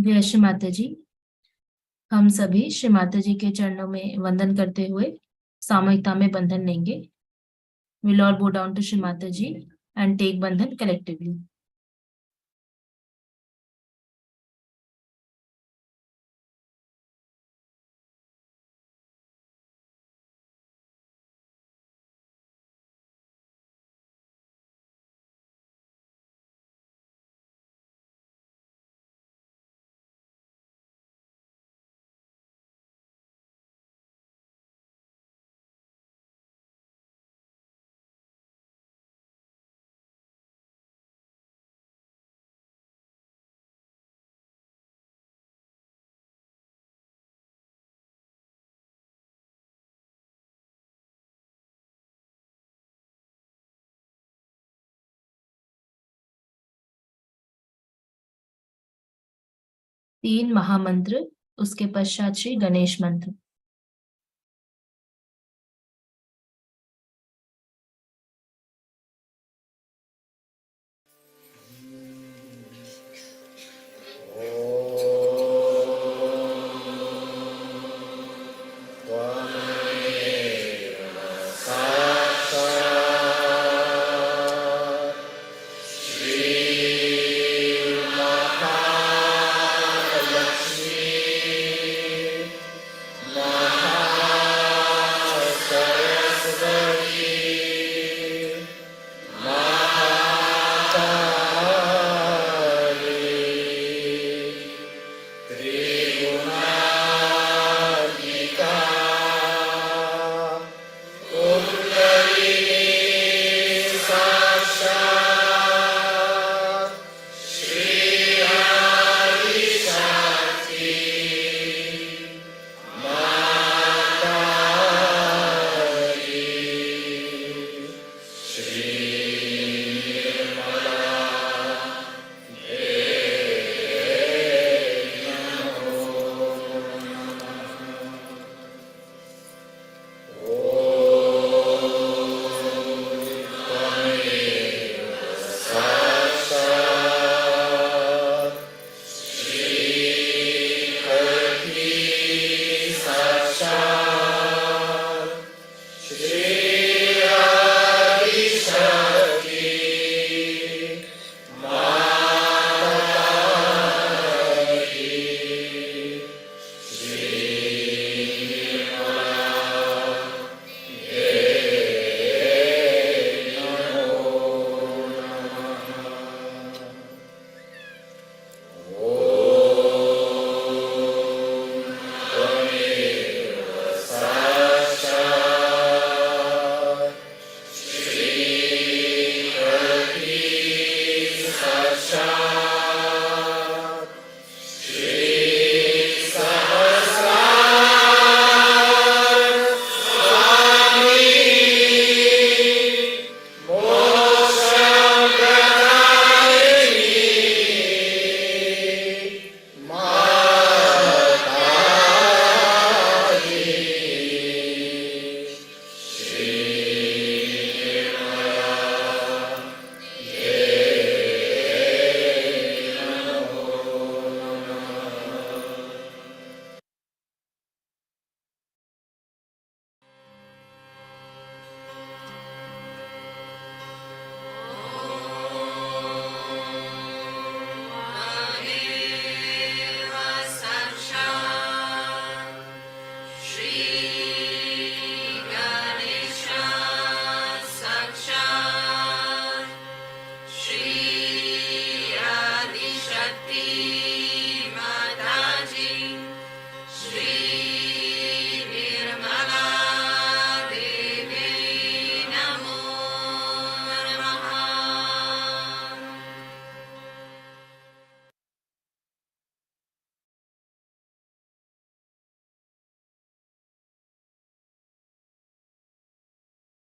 जय श्री माता जी। हम सभी श्री माता जी के चरणों में वंदन करते हुए सामूहिकता में बंधन लेंगे। We'll all bow down to Shri Mata Ji and take bandhan collectively. तीन महामंत्र, उसके पश्चात श्री गणेश मंत्र।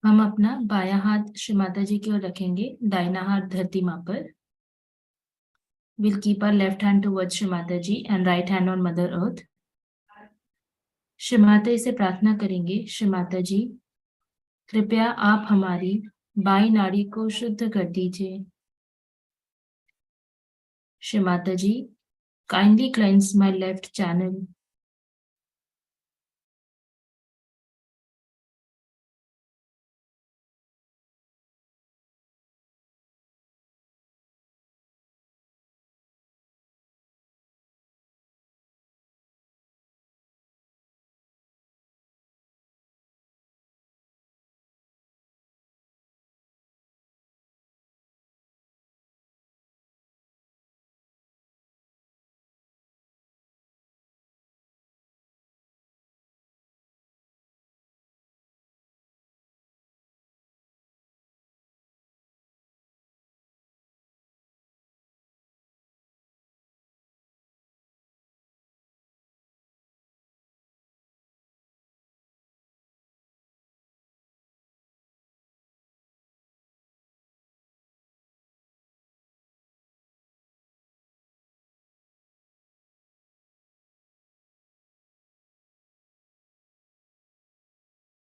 हम अपना बायां हाथ श्री माता जी की ओर रखेंगे, दाहिना हाथ धरती माँ पर। We'll keep our left hand towards Shri Mata Ji and right hand on Mother Earth. Shri Mata से प्रार्थना करेंगे, श्री माता जी कृपया आप हमारी बाई नाड़ी को शुद्ध कर दीजिए। श्री माता जी Kindly cleanse my left channel.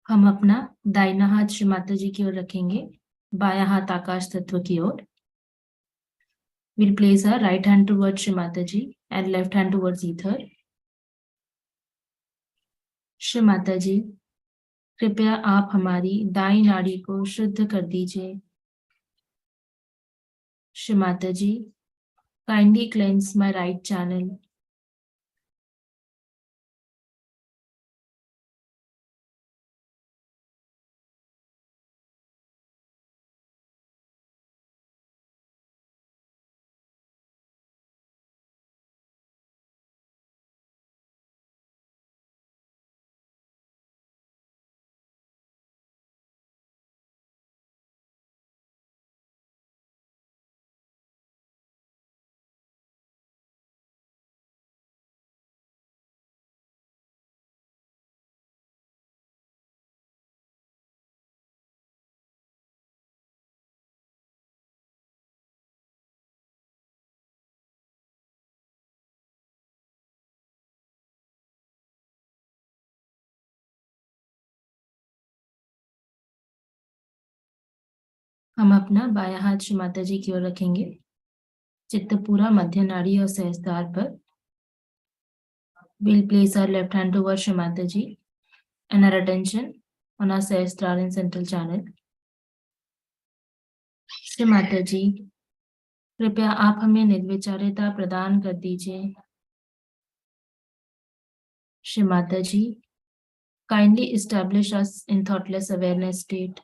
हम अपना दाहिना हाथ श्री माता जी की ओर रखेंगे, बायां हाथ आकाश तत्व की ओर. We'll place our right hand towards Shri Mataji and left hand towards ether. Shri Mata जी, कृपया आप हमारी दाई नाड़ी को शुद्ध कर दीजिए. श्री माता जी, kindly cleanse my right channel. हम अपना बायां हाथ श्री माता जी की ओर रखेंगे, चित्त पूरा मध्य नाड़ी और सहस्त्रार पर. We'll place our left hand towards Shri Mataji and our attention on our Sahasrara and central channel. Shri Mata जी, कृपया आप हमें निर्विचारिता प्रदान कर दीजिए. श्री माता जी, kindly establish us in thoughtless awareness state.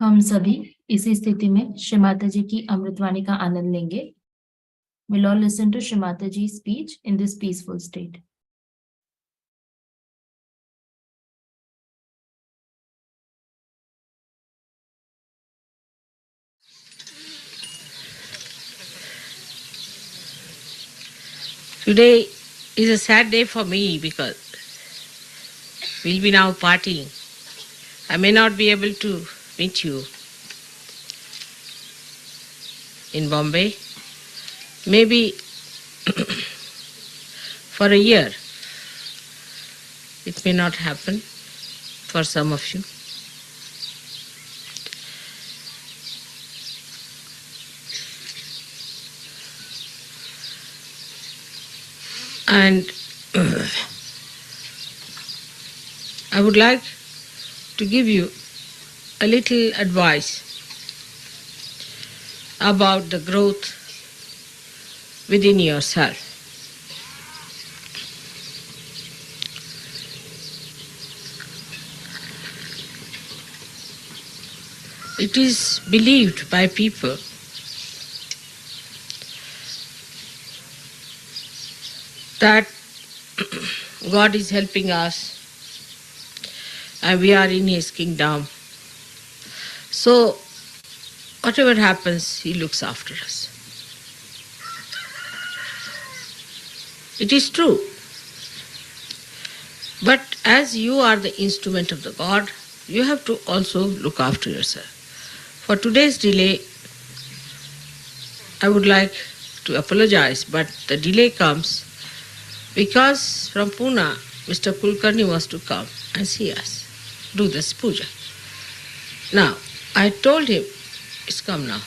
हम सभी इसी स्थिति में श्री माता जी की अमृतवाणी का आनंद लेंगे. We'll all listen to Shri Mataji's speech in this peaceful state. Today is a sad day for me because we'll be now partying. I may not be able to meet you in Bombay. Maybe for a year it may not happen for some of you. And I would like to give you a little advice about the growth within yourself. It is believed by people that God is helping us and we are in His kingdom. So, whatever happens, He looks after us. It is true. But as you are the instrument of the God, you have to also look after yourself. For today's delay, I would like to apologize, but the delay comes because from Pune, Mr. Kulkarni was to come and see us, do this puja. Now, I told him, it's come now,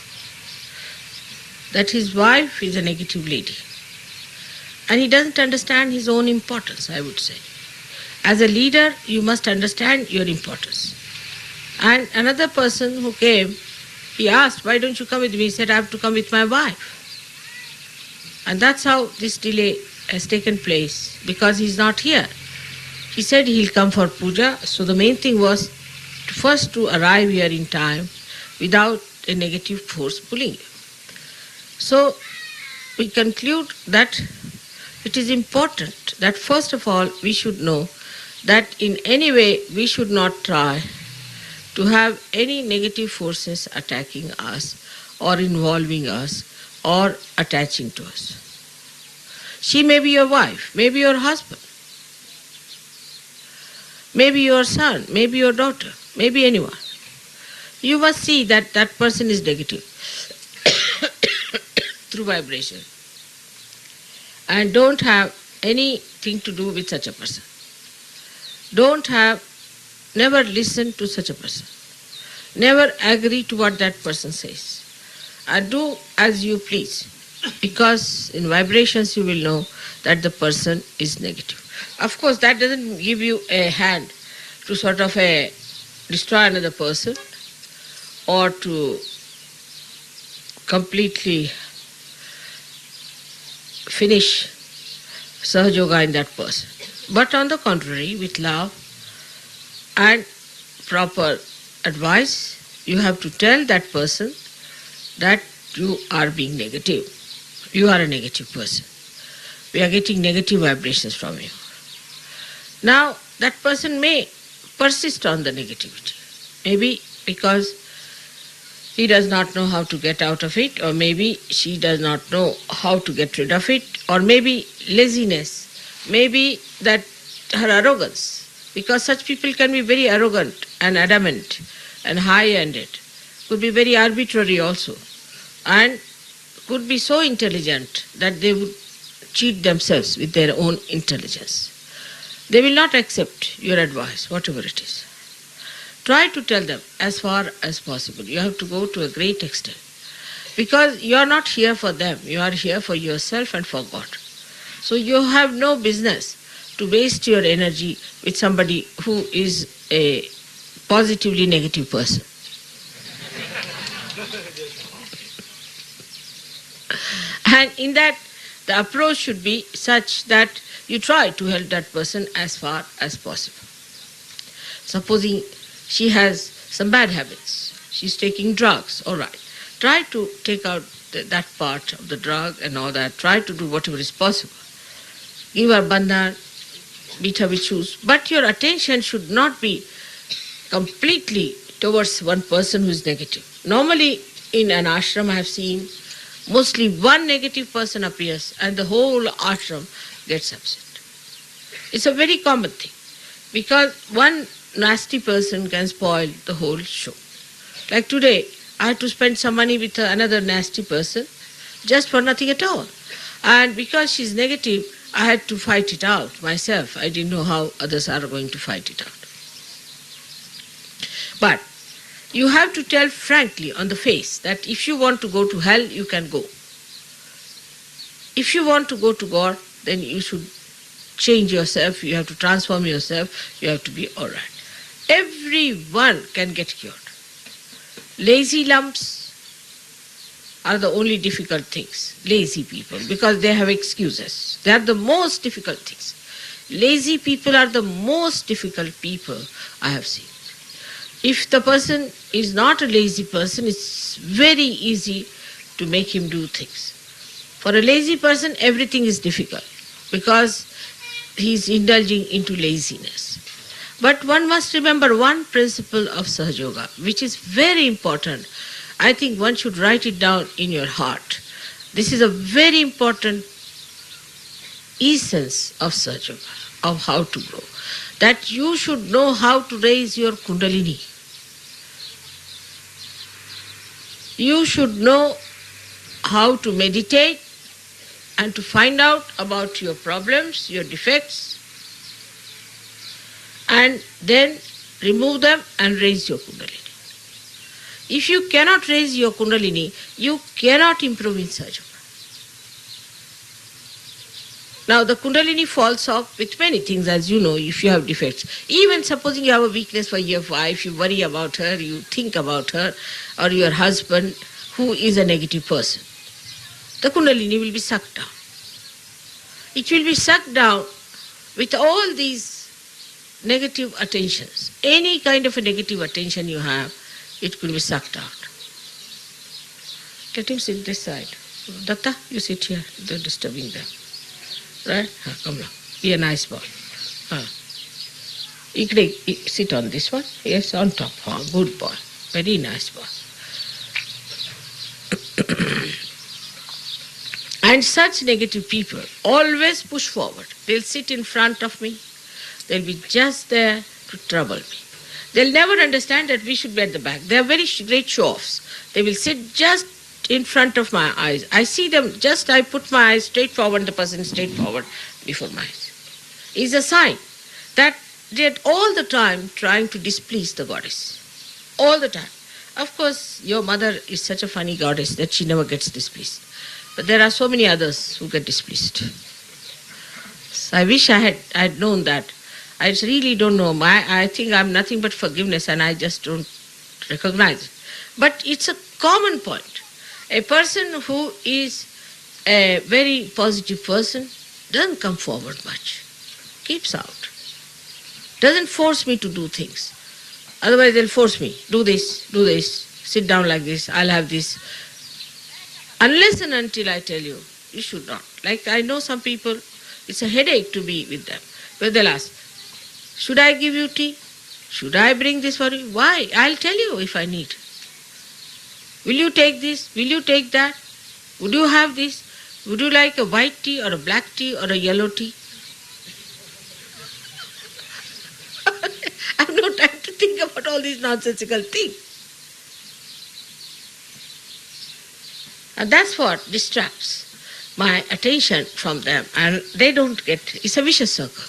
that his wife is a negative lady. And he doesn't understand his own importance, I would say. As a leader, you must understand your importance. And another person who came, he asked, why don't you come with me? He said, I have to come with my wife. And that's how this delay has taken place, because he's not here. He said he'll come for puja, so the main thing was first to arrive here in time without a negative force pulling you. So we conclude that it is important that first of all we should know that in any way we should not try to have any negative forces attacking us or involving us or attaching to us. She may be your wife, maybe your husband, maybe your son, maybe your daughter, maybe anyone. You must see that that person is negative through vibration. And don't have anything to do with such a person. Never listen to such a person. Never agree to what that person says. And do as you please. Because in vibrations you will know that the person is negative. Of course, that doesn't give you a hand to sort of destroy another person or to completely finish Sahaja in that person. But on the contrary, with love and proper advice, you have to tell that person that you are being negative. You are a negative person. We are getting negative vibrations from you. Now, that person may persist on the negativity. Maybe because he does not know how to get out of it, or maybe she does not know how to get rid of it, or maybe laziness, maybe that her arrogance, because such people can be very arrogant and adamant and high-ended, could be very arbitrary also, and could be so intelligent that they would cheat themselves with their own intelligence. They will not accept your advice, whatever it is. Try to tell them as far as possible. You have to go to a great extent. Because you are not here for them, you are here for yourself and for God. So you have no business to waste your energy with somebody who is a positively negative person. And in that, the approach should be such that you try to help that person as far as possible. Supposing she has some bad habits, she's taking drugs, all right. Try to take out that part of the drug and all that. Try to do whatever is possible. Give her bandhan, beat her with shoes. But your attention should not be completely towards one person who is negative. Normally, in an ashram I have seen, mostly one negative person appears and the whole ashram gets upset. It's a very common thing because one nasty person can spoil the whole show. Like today, I had to spend some money with another nasty person just for nothing at all. And because she's negative, I had to fight it out myself. I didn't know how others are going to fight it out. But you have to tell frankly on the face that if you want to go to hell, you can go. If you want to go to God, then you should change yourself, you have to transform yourself, you have to be all right. Everyone can get cured. Lazy lumps are the only difficult things. Lazy people, because they have excuses. They are the most difficult things. Lazy people are the most difficult people I have seen. If the person is not a lazy person, it's very easy to make him do things. For a lazy person, everything is difficult because he is indulging into laziness. But one must remember one principle of Sahaja Yoga, which is very important. I think one should write it down in your heart. This is a very important essence of Sahaja Yoga, of how to grow. That you should know how to raise your Kundalini. You should know how to meditate and to find out about your problems, your defects, and then remove them and raise your Kundalini. If you cannot raise your Kundalini, you cannot improve in Sahaja Yoga. Now the Kundalini falls off with many things, as you know, if you have defects. Even supposing you have a weakness for your wife, you worry about her, you think about her, or your husband who is a negative person. The Kundalini will be sucked down. It will be sucked down with all these negative attentions. Any kind of a negative attention you have, it will be sucked out. Let him sit this side. Datta, you sit here. They're disturbing them. Right? Come now. Be a nice boy. Sit on this one. Yes, on top. Good boy. Very nice boy. And such negative people always push forward. They'll sit in front of me. They'll be just there to trouble me. They'll never understand that we should be at the back. They are very great show-offs. They will sit just in front of my eyes. I see them just, I put my eyes straight forward, the person straight forward before my eyes. It's a sign that they're all the time trying to displease the goddess. All the time. Of course, your mother is such a funny goddess that she never gets displeased. But there are so many others who get displeased. So I wish I had known that. I really don't know. I think I'm nothing but forgiveness and I just don't recognize it. But it's a common point. A person who is a very positive person doesn't come forward much. Keeps out. Doesn't force me to do things. Otherwise they'll force me. Do this, sit down like this, I'll have this. Unless and until I tell you, you should not. Like I know some people, it's a headache to be with them. But they'll ask, should I give you tea? Should I bring this for you? Why? I'll tell you if I need. Will you take this? Will you take that? Would you have this? Would you like a white tea or a black tea or a yellow tea? I have no time to think about all these nonsensical things. And that's what distracts my attention from them. And they don't get, it's a vicious circle.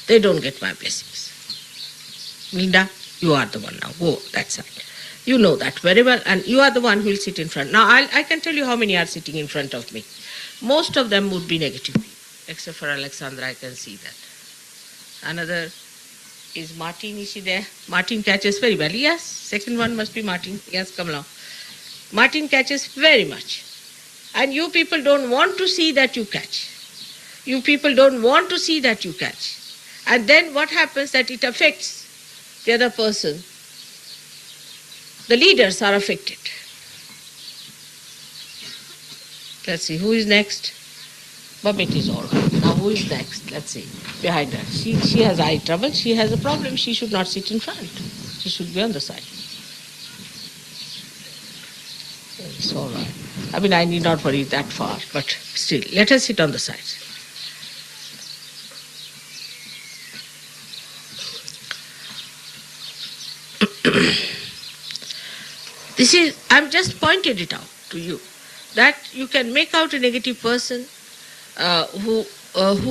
They don't get my blessings. Linda, you are the one now. Go that side. You know that very well, and you are the one who will sit in front. Now, I can tell you how many are sitting in front of me. Most of them would be negative people, except for Alexandra, I can see that. Another is Martin, is she there? Martin catches very well. Yes, second one must be Martin. Yes, come along. Martin catches very much. And you people don't want to see that you catch. You people don't want to see that you catch. And then what happens that it affects the other person. The leaders are affected. Let's see, who is next? Babette is all right. Now who is next? Let's see. Behind her. She has eye trouble. She has a problem. She should not sit in front. She should be on the side. It's all right. I mean, I need not worry that far, but still, let her sit on the side. This is, I've just pointed it out to you, that you can make out a negative person who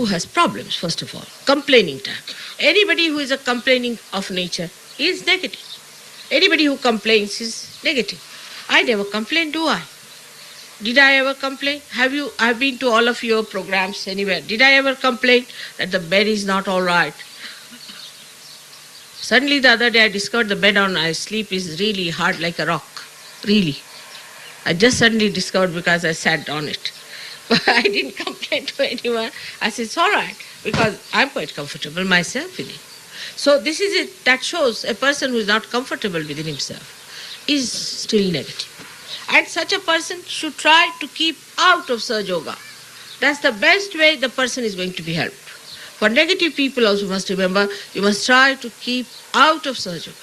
has problems, first of all, complaining type. Anybody who is a complaining of nature is negative. Anybody who complains is negative. I never complain, do I? Did I ever complain? I've been to all of your programs anywhere. Did I ever complain that the bed is not all right? Suddenly the other day I discovered the bed on I sleep is really hard like a rock. Really. I just suddenly discovered because I sat on it. But I didn't complain to anyone. I said, it's all right, because I'm quite comfortable myself in it. So this is it. That shows a person who is not comfortable within himself is still negative. And such a person should try to keep out of Sahaja Yoga. That's the best way the person is going to be helped. For negative people also must remember, you must try to keep out of Sahaja Yoga.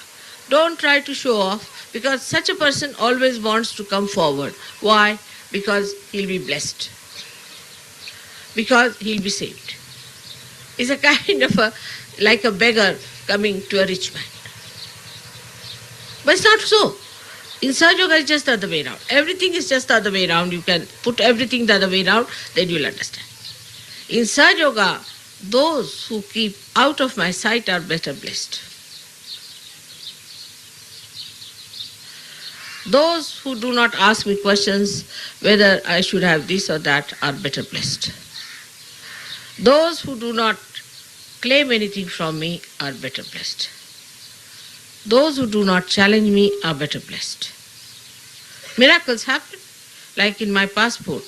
Don't try to show off, because such a person always wants to come forward. Why? Because he'll be blessed. Because he'll be saved. It's a kind of like a beggar coming to a rich man. But it's not so. In Sahaja Yoga, it's just the other way around. Everything is just the other way around. You can put everything the other way around, then you'll understand. In Sahaja Yoga, those who keep out of my sight are better blessed. Those who do not ask me questions whether I should have this or that are better blessed. Those who do not claim anything from me are better blessed. Those who do not challenge me are better blessed. Miracles happen, like in my passport.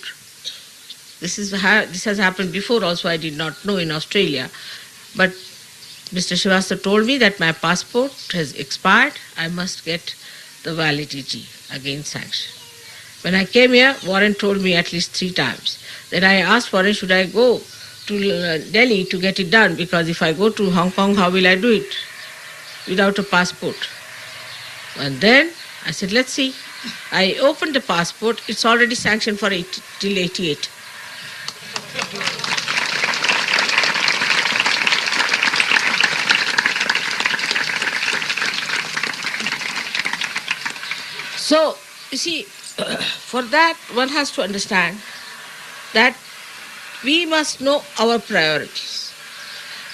This has happened before also, I did not know in Australia. But Mr. Srivastava told me that my passport has expired, I must get the validity again sanctioned. When I came here, Warren told me at least 3 times. Then I asked Warren, should I go to Delhi to get it done? Because if I go to Hong Kong, how will I do it without a passport? And then I said, let's see. I opened the passport, it's already sanctioned for till 88. So, you see, for that one has to understand that we must know our priorities.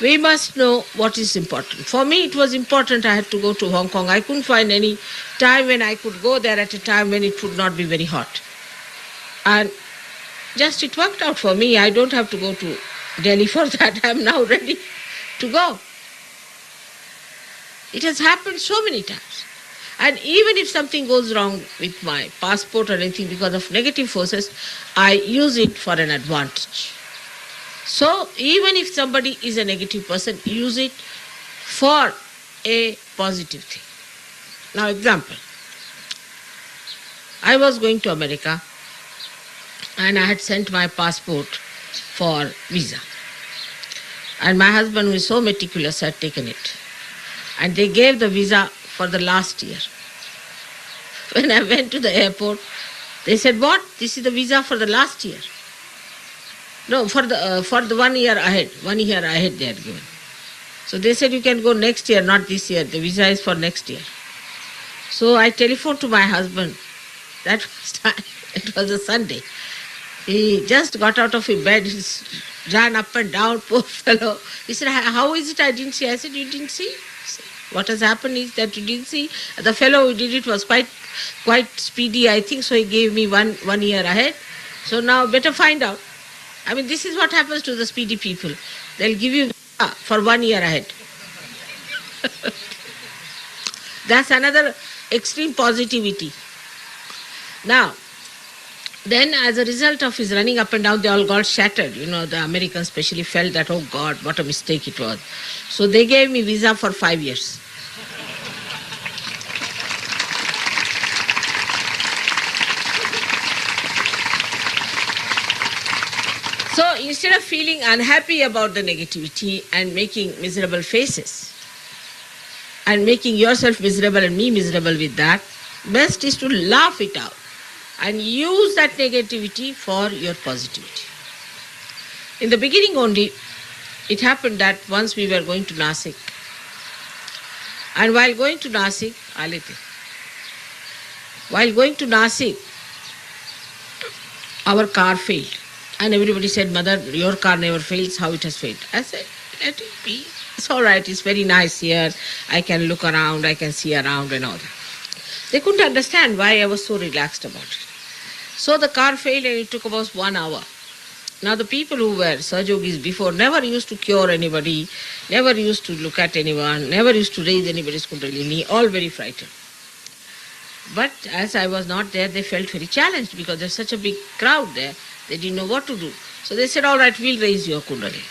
We must know what is important. For me, it was important I had to go to Hong Kong. I couldn't find any time when I could go there at a time when it would not be very hot. And just it worked out for me. I don't have to go to Delhi for that. I am now ready to go. It has happened so many times. And even if something goes wrong with my passport or anything because of negative forces, I use it for an advantage. So even if somebody is a negative person, use it for a positive thing. Now example, I was going to America and I had sent my passport for visa. And my husband, who is so meticulous, had taken it. And they gave the visa for the last year. When I went to the airport, they said, what? This is the visa for the last year. No, for the 1 year ahead. 1 year ahead they had given. So they said, you can go next year, not this year. The visa is for next year. So I telephoned to my husband. That was time. It was a Sunday. He just got out of his bed. He ran up and down, poor fellow. He said, how is it I didn't see? I said, you didn't see? What has happened is that you didn't see. The fellow who did it was quite speedy, I think, so he gave me one year ahead. So now better find out. I mean, this is what happens to the speedy people. They'll give you for 1 year ahead. That's another extreme positivity. Now, then as a result of his running up and down, they all got shattered. You know, the Americans especially felt that, oh God, what a mistake it was. So they gave me visa for 5 years. So instead of feeling unhappy about the negativity and making miserable faces and making yourself miserable and me miserable with that, best is to laugh it out and use that negativity for your positivity. In the beginning only, it happened that once we were going to Nasik, and while going to Nasik, our car failed. And everybody said, Mother, your car never fails, how it has failed? I said, let it be. It's all right, it's very nice here. I can look around, I can see around and all that. They couldn't understand why I was so relaxed about it. So the car failed and it took about 1 hour. Now the people who were Sahajogis before never used to cure anybody, never used to look at anyone, never used to raise anybody's kundalini, all very frightened. But as I was not there, they felt very challenged because there's such a big crowd there. They didn't know what to do. So they said, all right, we'll raise your kundalini.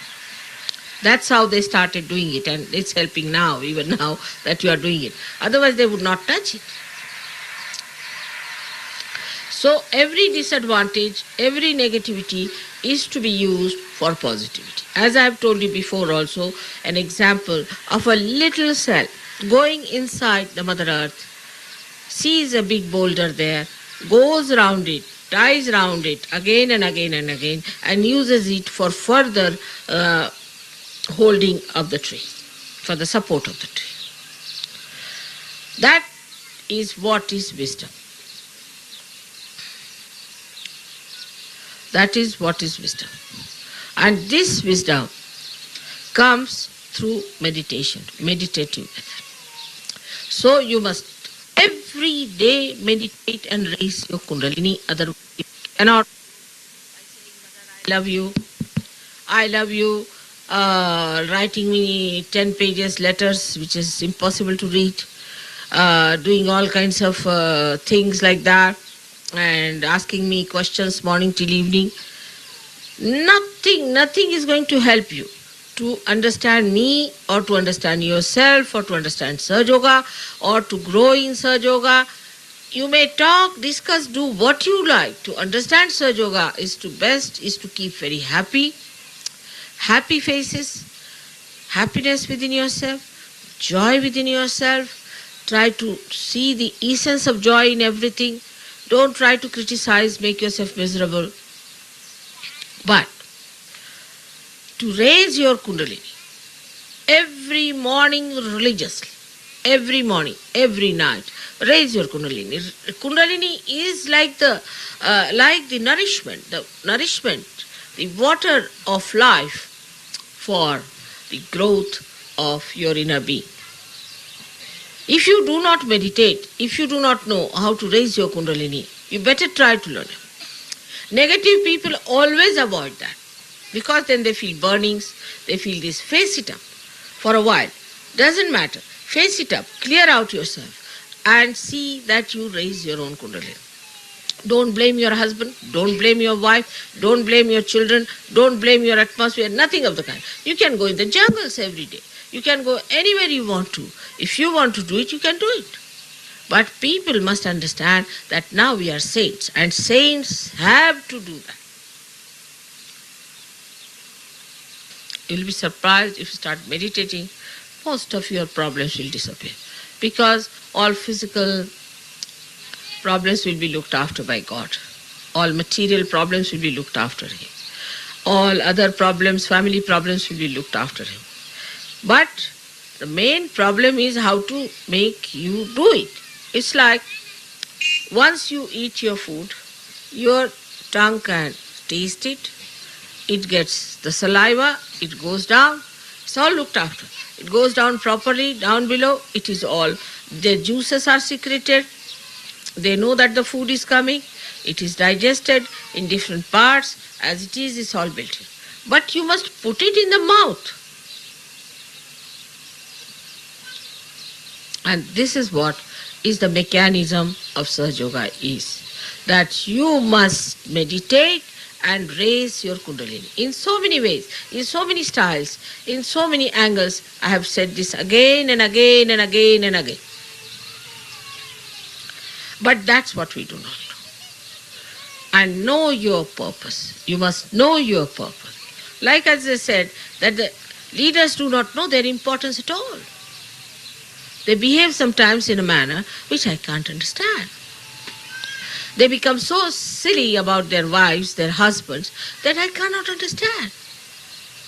That's how they started doing it, and it's helping now, even now that you are doing it. Otherwise they would not touch it. So every disadvantage, every negativity is to be used for positivity. As I have told you before also, an example of a little cell going inside the Mother Earth, sees a big boulder there, goes around it, ties around it again and again and again, and uses it for further holding of the tree, for the support of the tree. That is what is wisdom. That is what is wisdom. And this wisdom comes through meditation, meditative method. So you must every day meditate and raise your kundalini. Otherwise you cannot. I love you. I love you. Writing me 10 pages letters, which is impossible to read. Doing all kinds of things like that. And asking me questions morning till evening. Nothing is going to help you to understand me or to understand yourself or to understand Sahaja or to grow in Sahaja. You may talk, discuss, do what you like. To understand Sahaja is to keep very happy faces, happiness within yourself, joy within yourself. Try to see the essence of joy in everything. Don't try to criticize, make yourself miserable. But to raise your kundalini every morning religiously, every morning, every night, raise your kundalini. Kundalini is like the nourishment, the water of life for the growth of your inner being. If you do not meditate, if you do not know how to raise your kundalini, you better try to learn it. Negative people always avoid that because then they feel burnings, they feel this. Face it up for a while. Doesn't matter. Face it up, clear out yourself and see that you raise your own kundalini. Don't blame your husband, don't blame your wife, don't blame your children, don't blame your atmosphere, nothing of the kind. You can go in the jungles every day. You can go anywhere you want to. If you want to do it, you can do it. But people must understand that now we are saints, and saints have to do that. You'll be surprised if you start meditating, most of your problems will disappear. Because all physical problems will be looked after by God. All material problems will be looked after Him. All other problems, family problems will be looked after Him. But the main problem is how to make you do it. It's like once you eat your food, your tongue can taste it, it gets the saliva, it goes down, it's all looked after. It goes down properly, down below, it is all. The juices are secreted, they know that the food is coming, it is digested in different parts, as it is, it's all built in. But you must put it in the mouth. And this is what is the mechanism of Sahaja is. That you must meditate and raise your kundalini in so many ways, in so many styles, in so many angles. I have said this again and again and again and again. But that's what we do not know. And know your purpose. You must know your purpose. Like as I said, that the leaders do not know their importance at all. They behave sometimes in a manner which I can't understand. They become so silly about their wives, their husbands, that I cannot understand.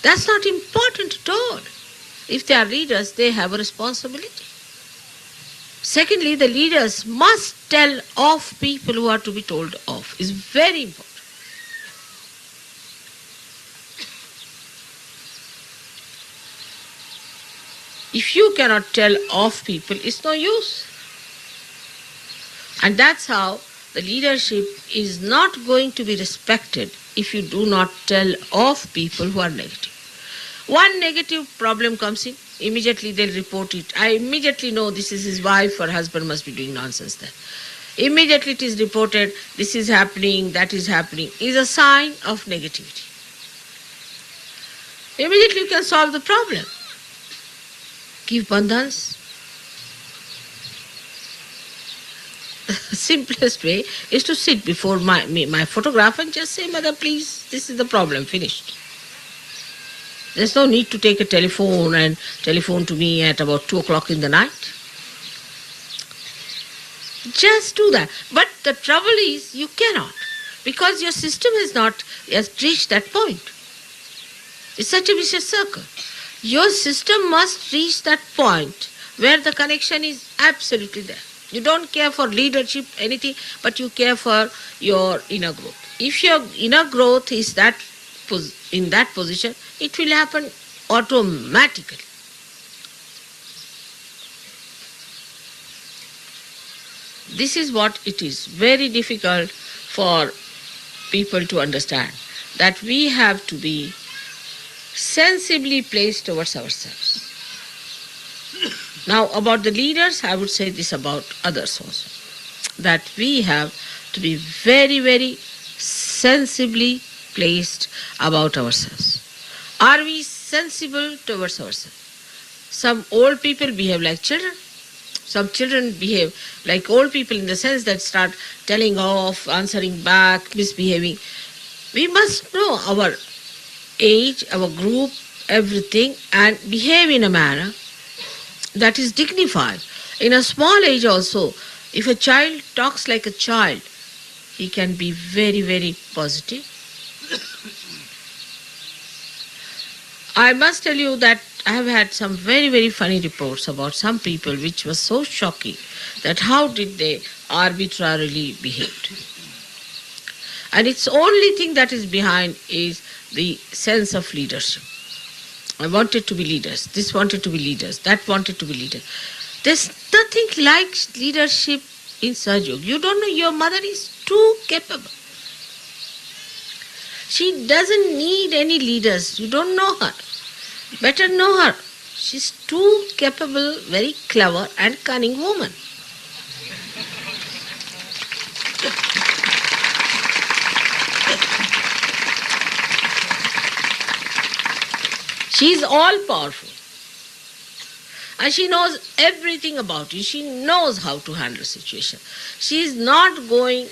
That's not important at all. If they are leaders, they have a responsibility. Secondly, the leaders must tell off people who are to be told off. It's very important. If you cannot tell off people, it's no use. And that's how the leadership is not going to be respected if you do not tell off people who are negative. One negative problem comes in, immediately they'll report it. I immediately know this is his wife or husband must be doing nonsense there. Immediately it is reported, this is happening, that is happening, is a sign of negativity. Immediately you can solve the problem. Give bandhans. Simplest way is to sit before my photograph and just say, Mother, please, this is the problem, finished. There's no need to take a telephone and telephone to me at about 2 o'clock in the night. Just do that. But the trouble is, you cannot, because your system has not yet reached that point. It's such a vicious circle. Your system must reach that point where the connection is absolutely there. You don't care for leadership, anything, but you care for your inner growth. If your inner growth is in that position, it will happen automatically. This is what it is. Very difficult for people to understand, that we have to be sensibly placed towards ourselves. Now, about the leaders, I would say this about others also, that we have to be very, very sensibly placed about ourselves. Are we sensible towards ourselves? Some old people behave like children. Some children behave like old people in the sense that start telling off, answering back, misbehaving. We must know our age, our group, everything, and behave in a manner that is dignified. In a small age also, if a child talks like a child, he can be very, very positive. I must tell you that I have had some very, very funny reports about some people which was so shocking that how did they arbitrarily behaved. And it's only thing that is behind is the sense of leadership. I wanted to be leaders, this wanted to be leaders, that wanted to be leaders. There's nothing like leadership in Sahaja. You don't know, your mother is too capable. She doesn't need any leaders. You don't know her. Better know her. She's too capable, very clever and cunning woman. She is all powerful. And she knows everything about you. She knows how to handle situation. She is not going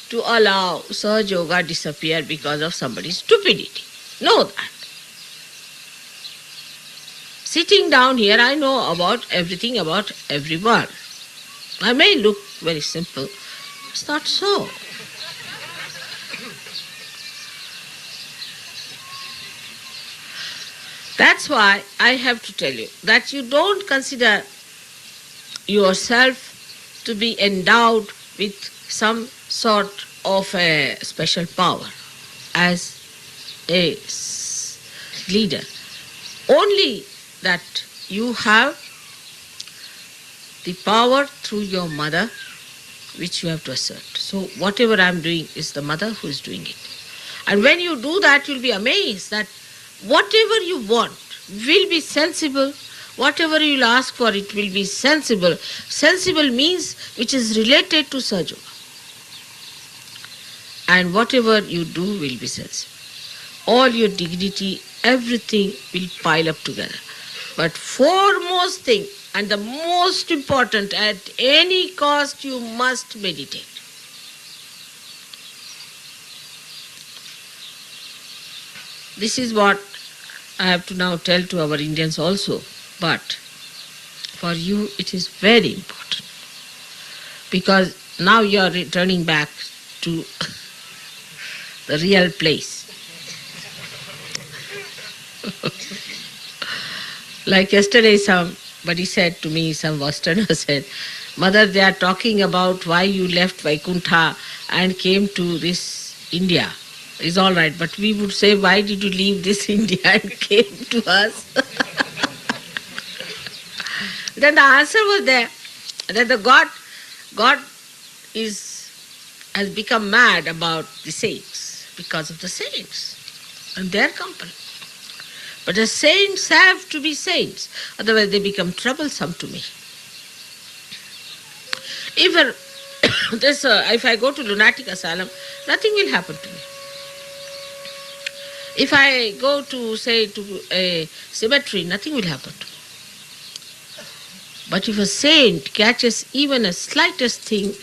to allow Sahaja Yoga disappear because of somebody's stupidity. Know that. Sitting down here, I know about everything about everyone. I may look very simple. It's not so. That's why I have to tell you that you don't consider yourself to be endowed with some sort of a special power as a leader. Only that you have the power through your mother which you have to assert. So whatever I am doing is the mother who is doing it. And when you do that, you'll be amazed that whatever you want will be sensible. Whatever you'll ask for, it will be sensible. Sensible means which is related to Sahaja. And whatever you do will be sensible. All your dignity, everything will pile up together. But foremost thing, and the most important, at any cost you must meditate. This is what I have to now tell to our Indians also, but for you it is very important. Because now you are returning back to the real place. Like yesterday somebody said to me, some Westerner said, Mother, they are talking about why you left Vaikuntha and came to this India. It's all right, but we would say, why did you leave this India and came to us? Then the answer was there, that the God is has become mad about the saints because of the saints and their company. But the saints have to be saints, otherwise they become troublesome to me. Even if I go to lunatic asylum, nothing will happen to me. If I go to, say, to a cemetery, nothing will happen to me. But if a saint catches even a slightest thing,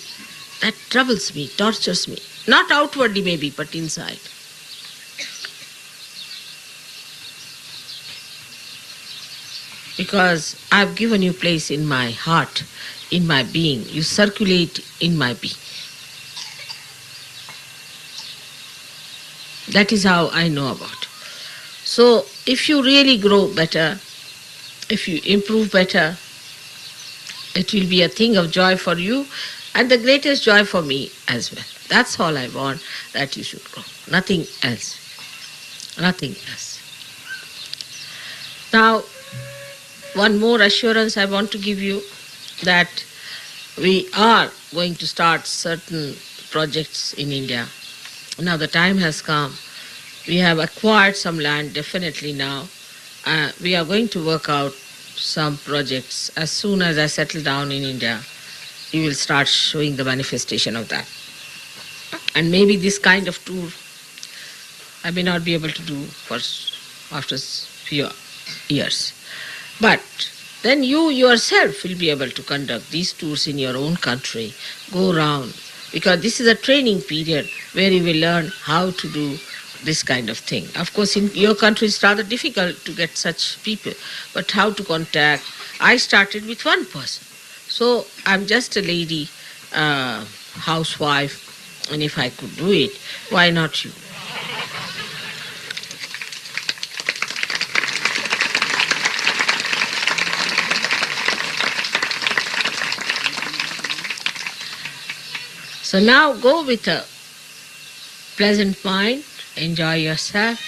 that troubles me, tortures me. Not outwardly maybe, but inside. Because I've given you place in my heart, in my being. You circulate in my being. That is how I know about it. So if you really grow better, if you improve better, it will be a thing of joy for you and the greatest joy for me as well. That's all I want, that you should grow. Nothing else. Nothing else. Now, one more assurance I want to give you, that we are going to start certain projects in India. Now the time has come. We have acquired some land definitely now. We are going to work out some projects. As soon as I settle down in India, you will start showing the manifestation of that. And maybe this kind of tour I may not be able to do for after few years. But then you yourself will be able to conduct these tours in your own country, go around, because this is a training period where you will learn how to do this kind of thing. Of course, in your country it's rather difficult to get such people, but how to contact. I started with one person. So I'm just a lady, housewife, and if I could do it, why not you? So now go with a pleasant mind, enjoy yourself.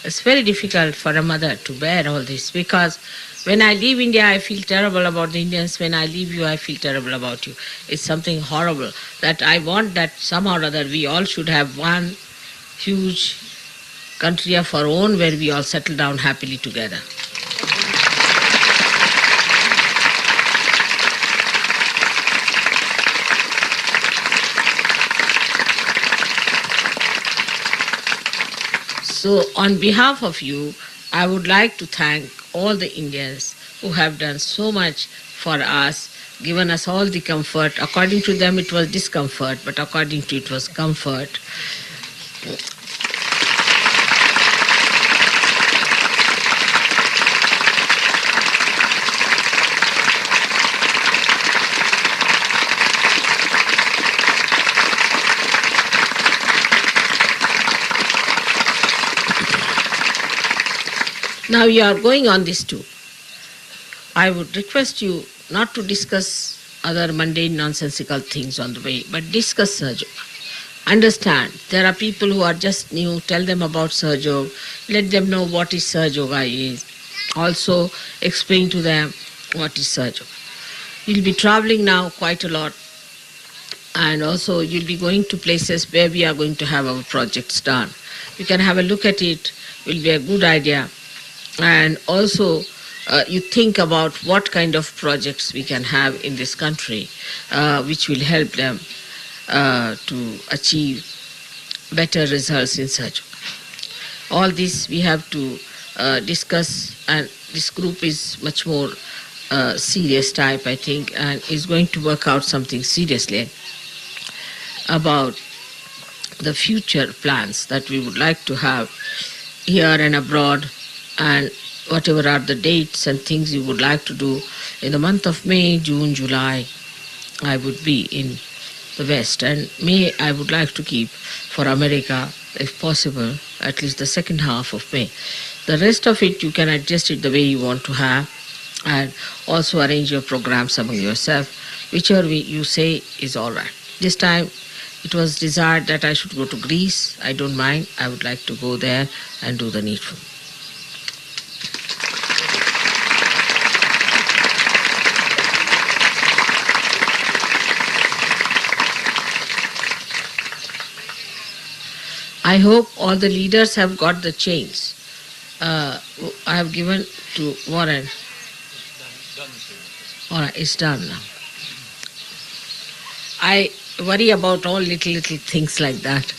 It's very difficult for a mother to bear all this, because when I leave India, I feel terrible about the Indians. When I leave you, I feel terrible about you. It's something horrible that I want that somehow or other we all should have one huge country of our own where we all settle down happily together. So on behalf of you, I would like to thank all the Indians who have done so much for us, given us all the comfort. According to them it was discomfort, but according to it was comfort. Now you are going on this tour. I would request you not to discuss other mundane nonsensical things on the way, but discuss Sahaja. Understand, there are people who are just new, tell them about Sahaja, let them know what is Sahaja is. Also explain to them what is Sahaja. You'll be traveling now quite a lot, and also you'll be going to places where we are going to have our projects done. You can have a look at it, will be a good idea. And also you think about what kind of projects we can have in this country which will help them to achieve better results in such. All this we have to discuss, and this group is much more serious type, I think, and is going to work out something seriously about the future plans that we would like to have here and abroad, and whatever are the dates and things you would like to do. In the month of May, June, July, I would be in the West, and May I would like to keep for America, if possible, at least the second half of May. The rest of it you can adjust it the way you want to have, and also arrange your programs among yourself, whichever way you say is all right. This time it was desired that I should go to Greece. I don't mind. I would like to go there and do the needful. I hope all the leaders have got the chains. I have given to Warren. All right, it's done now. I worry about all little things like that.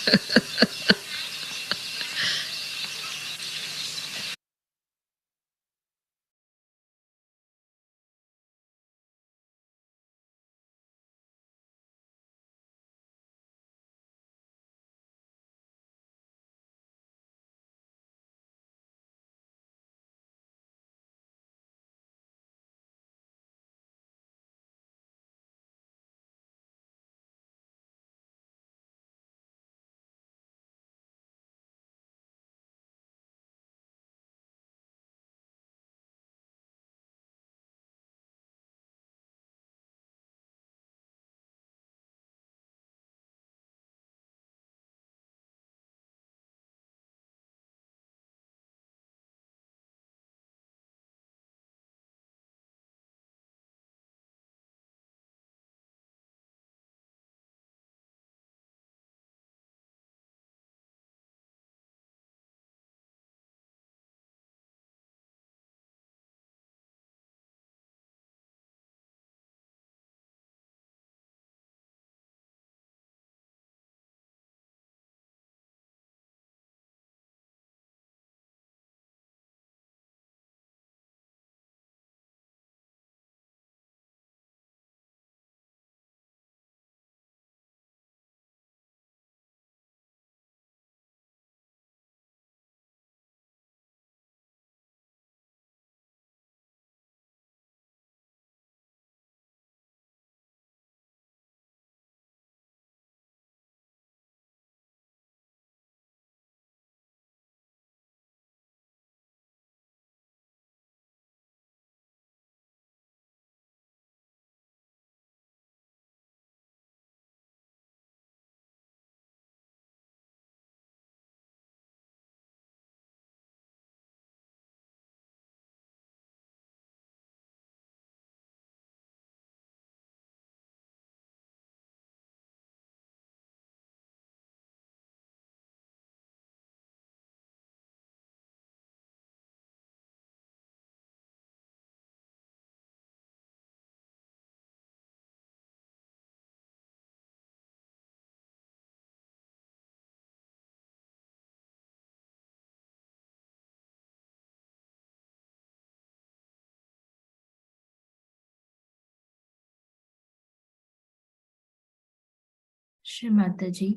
Shri Mata जी,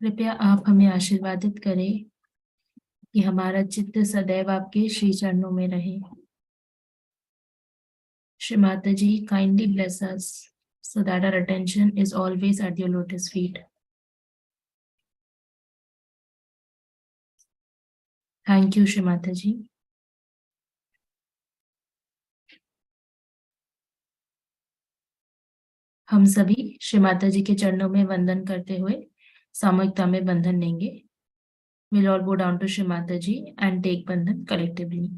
कृपया आप हमें आशीर्वादित करें कि हमारा चित्त सदैव आपके श्री चरणों में रहे। श्री माता जी, kindly bless us so that our attention is always at your lotus feet. Thank you, Shri Mata जी। हम सभी श्री माता जी के चरणों में वंदन करते हुए सामूहिकता में बंधन लेंगे। We'll all go down to Shri Mataji and take bandhan collectively.